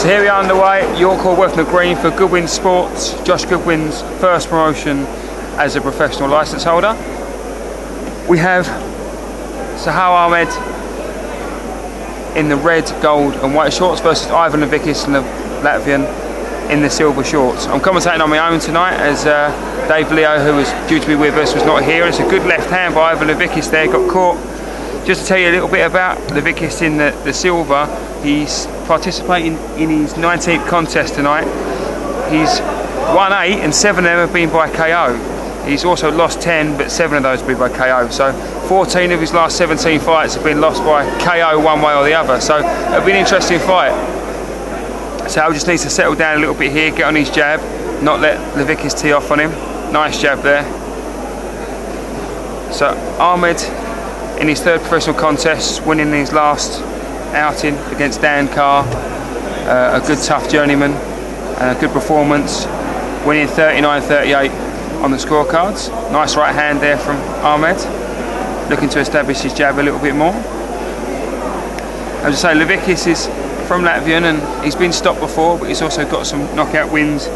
So here we are underway, York Hall, Bethnal Green for Goodwin Sports, Josh Goodwin's first promotion as a professional licence holder. We have Sohail Ahmad in the red, gold and white shorts versus Ivan Levicus, Latvian, in the silver shorts. I'm commentating on my own tonight as Dave Leo, who was due to be with us, was not here. It's a good left hand by Ivan Levicus there, got caught. Just to tell you a little bit about Levicus in the silver, he's participating in his 19th contest tonight. He's won 8 and 7 of them have been by KO. He's also lost 10, but 7 of those have been by KO. So 14 of his last 17 fights have been lost by KO one way or the other. So it'll be an interesting fight. So he just needs to settle down a little bit here, get on his jab, not let Levicus tee off on him. Nice jab there. So Ahmad in his 3rd professional contest, winning his last outing against Dan Carr, a good tough journeyman and a good performance, winning 39-38 on the scorecards. Nice right hand there from Ahmad, looking to establish his jab a little bit more. As I say, Levicus is from Latvian and he's been stopped before, but he's also got some knockout wins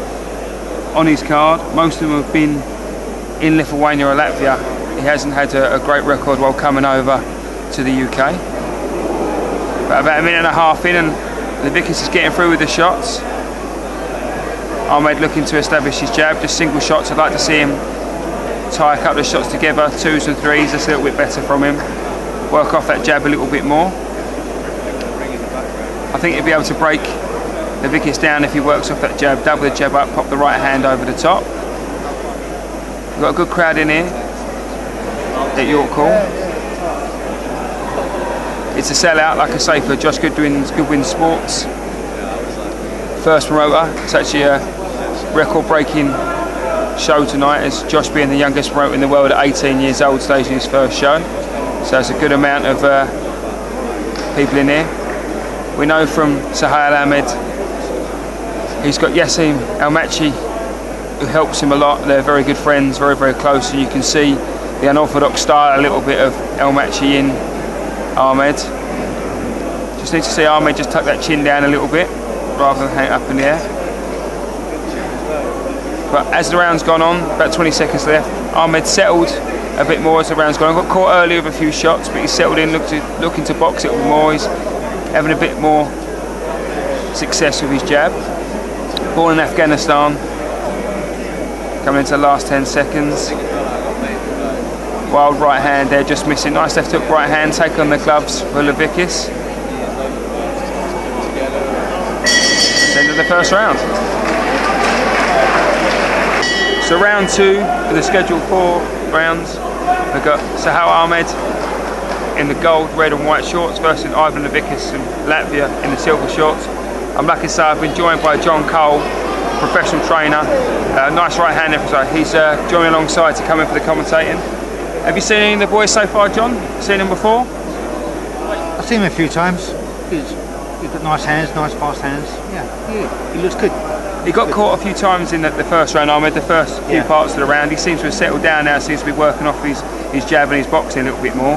on his card. Most of them have been in Lithuania or Latvia. He hasn't had a great record while coming over to the UK. But about a minute and a half in and Levicus is getting through with the shots. Ahmad looking to establish his jab, just single shots. I'd like to see him tie a couple of shots together, 2s and 3s, that's a little bit better from him. Work off that jab a little bit more. I think he'll be able to break Levicus down if he works off that jab, double the jab up, pop the right hand over the top. We've got a good crowd in here at York Hall. It's a sellout, like I say, for Josh Goodwin's Goodwin Sports. First promoter. It's actually a record-breaking show tonight, as Josh being the youngest promoter in the world at 18 years old, staging his first show. So it's a good amount of people in here. We know from Sohail Ahmad, he's got Yassim Almachi, who helps him a lot. They're very good friends, very, very close, and you can see the unorthodox style, a little bit of Almachi in Ahmad. Just need to see Ahmad just tuck that chin down a little bit, rather than hang it up in the air. But as the round's gone on, about 20 seconds left, Ahmad settled a bit more as the round's gone on. Got caught earlier with a few shots, but he's settled in, looking to box it a bit more. He's having a bit more success with his jab. Born in Afghanistan, coming into the last 10 seconds. Wild right hand there, just missing. Nice left hook right hand, take on the gloves for Levicus. That's the end of the first round. So round 2 for the scheduled 4 rounds. We've got Sohail Ahmad in the gold, red and white shorts versus Ivan Levicus from Latvia in the silver shorts. I'm lucky to say I've been joined by John Cole, professional trainer. Nice right hand there. He's joining alongside to come in for the commentating. Have you seen any of the boys so far, John? Seen him before? I've seen him a few times. He's got nice hands, nice fast hands. Yeah, he looks good. He got caught a few times in the first round, Ahmed, the first few parts of the round. He seems to have settled down now, seems to be working off his jab and his boxing a little bit more.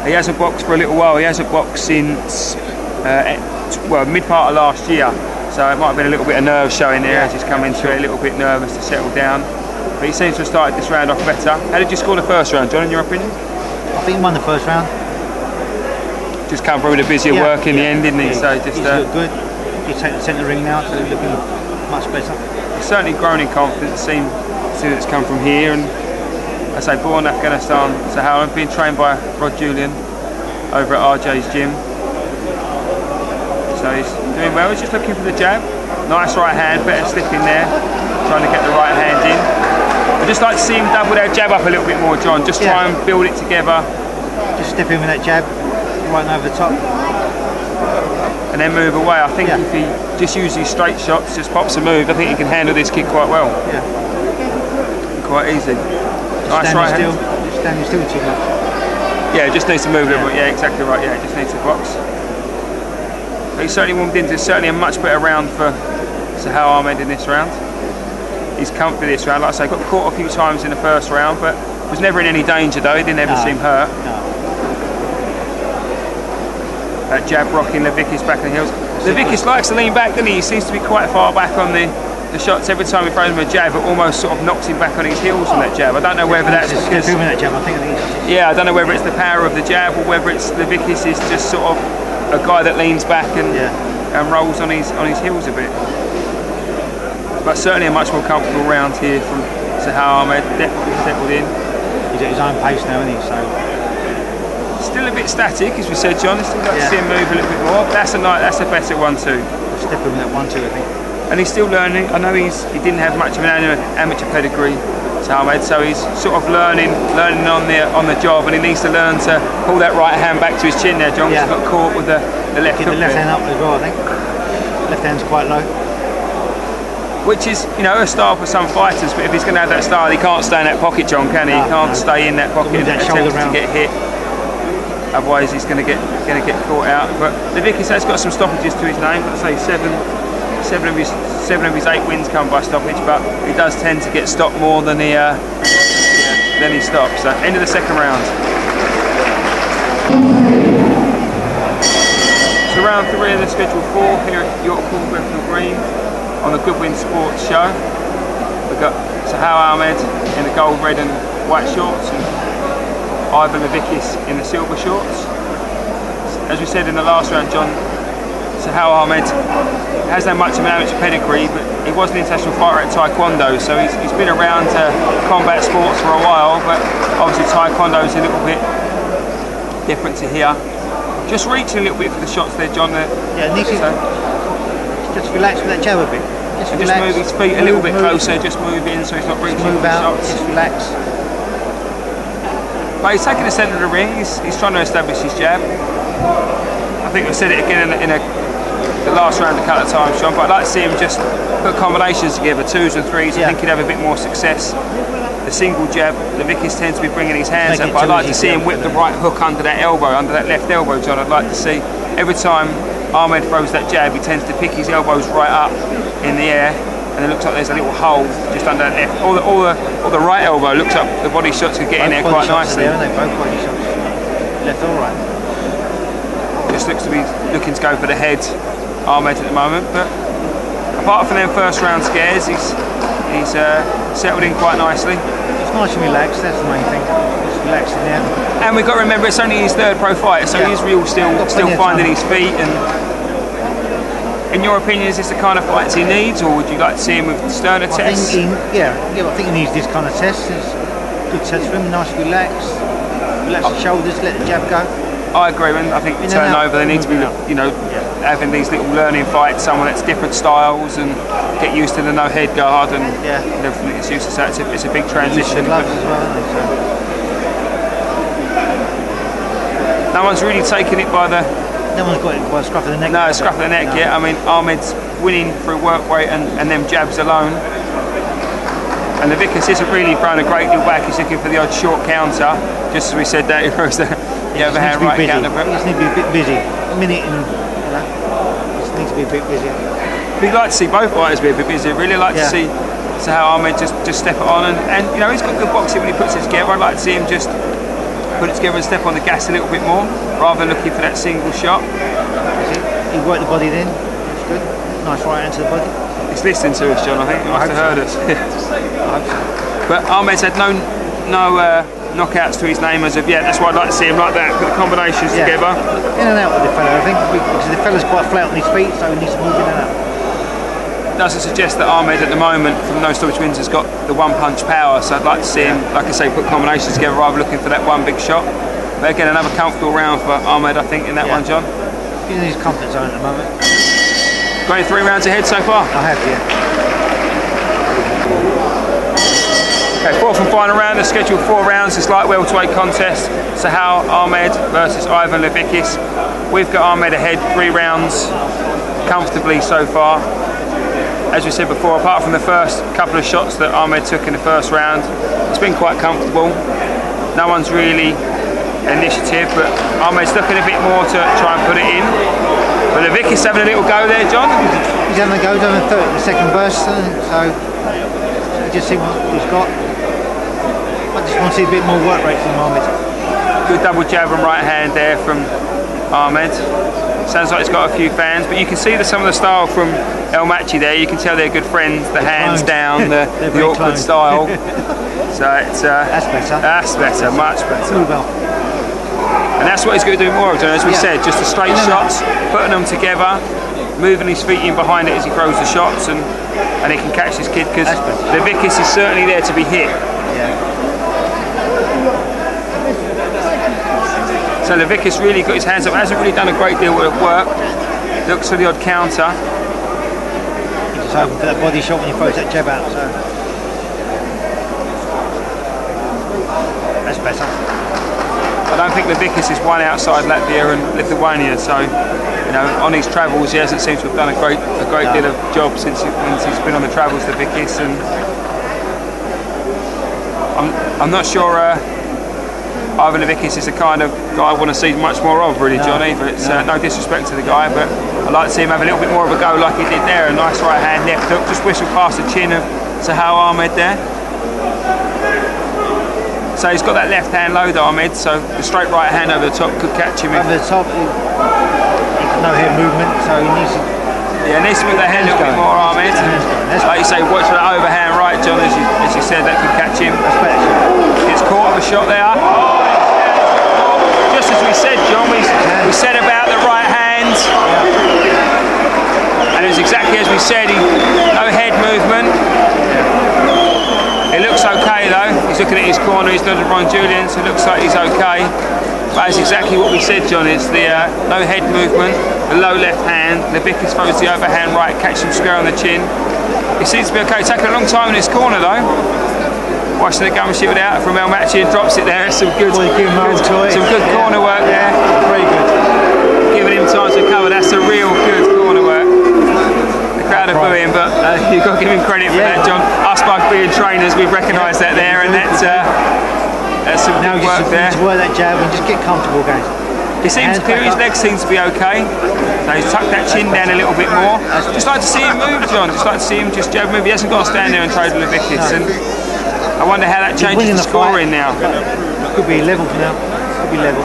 He hasn't boxed for a little while. He hasn't boxed since, well, mid-part of last year. So it might have been a little bit of nerves showing there as he's come into it, a little bit nervous to settle down. But he seems to have started this round off better. How did you score the first round, John, in your opinion? I think he won the first round. Just come through with a busier work in the end, didn't he? So just he's looked good. He's taken the centre ring now, so he's looking much better. He's certainly grown in confidence, seems it's come from here. And I say, born in Afghanistan, Sohail, being trained by Rod Julian over at RJ's gym. So he's doing well. He's just looking for the jab. Nice right hand, better slip in there, trying to get the right hand in. I'd just like to see him double that jab up a little bit more, John. Just try and build it together. Just step in with that jab, right over the top. And then move away. I think if he just uses straight shots, just pops a move, I think he can handle this kick quite well. Yeah. Quite easy. Nice right hand. Just standing still too much. Yeah, just needs to move a little bit. Yeah, exactly right. Yeah, just needs to box. But he certainly warmed into certainly a much better round for Sohail Ahmad in this round. He's comfy this round. Like I say, got caught a few times in the first round, but was never in any danger though. He didn't ever seem hurt. No. That jab rocking Levicus back in the heels. Levicus likes to lean back, doesn't he? He seems to be quite far back on the shots. Every time he throws him a jab, it almost sort of knocks him back on his heels on that jab. I don't know whether that's because... that jab, I think it is. Yeah, I don't know whether it's the power of the jab or whether it's Levicus is just sort of a guy that leans back and rolls on his heels a bit. But certainly a much more comfortable round here from Sohail Ahmad, definitely settled in. He's at his own pace now, isn't he? So still a bit static, as we said, John. Still like to see him move a little bit more. That's a better 1-2. Step him that 1-2, I think. And he's still learning. I know he didn't have much of an amateur pedigree, Ahmad, so he's sort of learning on the job, and he needs to learn to pull that right hand back to his chin there, John. He's got caught with the left hook. Get the left hand up as well, I think. Left hand's quite low. Which is, you know, a style for some fighters, but if he's going to have that style, he can't stay in that pocket, John, can he? He can't stay in that pocket and attempt to get hit. Otherwise, he's going to get caught out. But Levicus has got some stoppages to his name. Let's say seven of his 8 wins come by stoppage, but he does tend to get stopped more than he stops. So end of the second round. So round 3 of the schedule 4 here at York Hall, Bethnal Green, on the Goodwin Sports Show. We've got Sohail Ahmad in the gold, red and white shorts, and Levicus in the silver shorts. As we said in the last round, John, Sohail Ahmad hasn't had much of an amateur pedigree, but he was an international fighter at Taekwondo, so he's been around combat sports for a while, but obviously Taekwondo is a little bit different to here. Just reaching a little bit for the shots there, John. Just relax with that jab a bit. Just move his feet a little bit closer, just move in so he's not reaching for the shots. Just relax. But he's taking the centre of the ring, he's trying to establish his jab. I think we said it again in the last round a couple of times, John, but I'd like to see him just put combinations together, 2s and 3s. I think he'd have a bit more success. The single jab, Levicus tends to be bringing his hands up, but I'd like to see him whip the right hook under that elbow, under that left elbow, John. I'd like to see, every time Ahmad throws that jab, he tends to pick his elbows right up in the air, and it looks like there's a little hole just under that left. All the right elbow looks like the body shots could get in there quite nicely. Both body shots, left or right. Just looks to be looking to go for the head, Ahmad, at the moment. But apart from them first round scares, he's settled in quite nicely. It's nice and relaxed. That's the main thing. Just relaxing there. And we've got to remember it's only his 3rd pro fight, so he's still finding his feet. And in your opinion, is this the kind of fights he needs, or would you like to see him with sterner tests? I think he needs this kind of test. It's good test for him. Nice, relax the shoulders, let the jab go. I agree, and I think turn over. They need to be, having these little learning fights. Someone that's different styles and get used to the no head guard and everything that's used to that. It's a big transition. Gloves as well, aren't they? No one's really taken it by the. No one's got it by the scruff of the neck. No, scruff of the neck yet. I mean, Ahmed's winning through work rate and them jabs alone. And Levicus isn't really throwing a great deal back. He's looking for the odd short counter. Just as we said, that he throws the overhand right counter. He just needs to be a bit busy. A minute and just needs to be a bit busier. We'd like to see both fighters be a bit busier. Really like to see Sohail Ahmad just step it on, and he's got good boxing when he puts it together. I'd like to see him just put it together and step on the gas a little bit more, rather than looking for that single shot. He worked the body then. That's good. Nice right hand to the body. He's listening to us, John. I think he must have heard us. I hope so. But Ahmed's had no knockouts to his name as of yet. That's why I'd like to see him like that. Put the combinations together. In and out with the fella, I think, because the fella's quite flat on his feet, so he needs to move in and out. Doesn't suggest that Ahmad at the moment from no stoppage wins has got the one punch power, so I'd like to see him, like I say, put combinations together rather than looking for that one big shot. But again, another comfortable round for Ahmad, I think, in that one, John. He's in his comfort zone at the moment. Got 3 rounds ahead so far? I have, Okay, 4th and final round, the scheduled 4 rounds, this light welterweight contest. Sohail Ahmad versus Ivan Levicus. We've got Ahmad ahead 3 rounds comfortably so far. As we said before, apart from the first couple of shots that Ahmad took in the first round, it's been quite comfortable. No one's really initiative, but Ahmad's looking a bit more to try and put it in. But Levicus having a little go there, John. He's having a go, down the second burst, so you just see what he's got. I just want to see a bit more work rate from Ahmad. Good double jab and right hand there from Ahmad. Sounds like it's got a few fans, but you can see some of the style from El Machi there. You can tell they're good friends. The hands down, the awkward cloned. style. So it's That's better. That's better, much better. Move well. And that's what he's going to do more of, John, as we said, just the straight shots, putting them together, moving his feet in behind it as he throws the shots, and he can catch this kid, because Levicus is certainly there to be hit. So Levicus really got his hands up, hasn't really done a great deal of work, looks for the odd counter. He's just hoping for that body shot when he throws that jab out, so that's better. I don't think Levicus is one outside Latvia and Lithuania, so you know, on his travels he hasn't seemed to have done a great deal of job since he's been on the travels, Levicus, and I'm not sure Ivan Levicus is the kind of guy I want to see much more of, really, John, either. It's no disrespect to the guy, but I'd like to see him have a little bit more of a go like he did there. A nice right hand left hook, just whistle past the chin of Sohail Ahmad there. So he's got that left hand load, Ahmed, so the straight right hand over the top could catch him. Over the top, no head movement, so he needs to... Yeah, needs to move that head a little bit more, Ahmed. Like you say, watch for that overhand right, John, as you said, that could catch him. That's better. Gets caught with a shot there. Just as we said, John, we said about the right hand. And it was exactly as we said, no head movement. It looks okay though, he's looking at his corner, he's nodded Ron Julian, so it looks like he's okay. But that's exactly what we said, John, is the no head movement, the low left hand, Levicus throws the overhand right, catch him square on the chin. He seems to be okay, taking a long time in his corner though. Watching the gum shield out from El Machi and drops it there, some good corner work there. Very good. Giving him time to recover, that's a real good corner work. Crowd are booing, but you've got to give him credit for that, John. Us both being trainers, we've recognised that there, and that's some good work there. To work that jab and just get comfortable, guys. He seems clear, his legs seem to be okay. So he's tucked that chin down a little bit more. Just like to see him move, John. Just like to see him just jab move. He hasn't got to stand there and trade with Levicus. And I wonder how that changes the scoring now. Could be level for now. Could be level.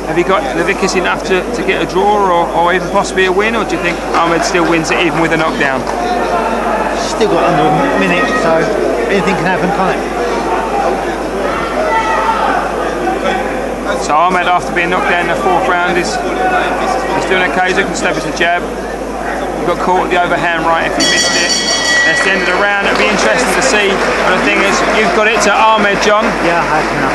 Have you got Levicus enough to get a draw or even possibly a win, or do you think Ahmed still wins it even with a knockdown? Still got under a minute, so anything can happen, can't it? So Ahmed, after being knocked down in the fourth round, is doing okay. He's looking to establish a jab. He got caught with the overhand right if he missed it. That's the end of the round. It'll be interesting to see. But the thing is, you've got it to Ahmed, John. Yeah, I have now.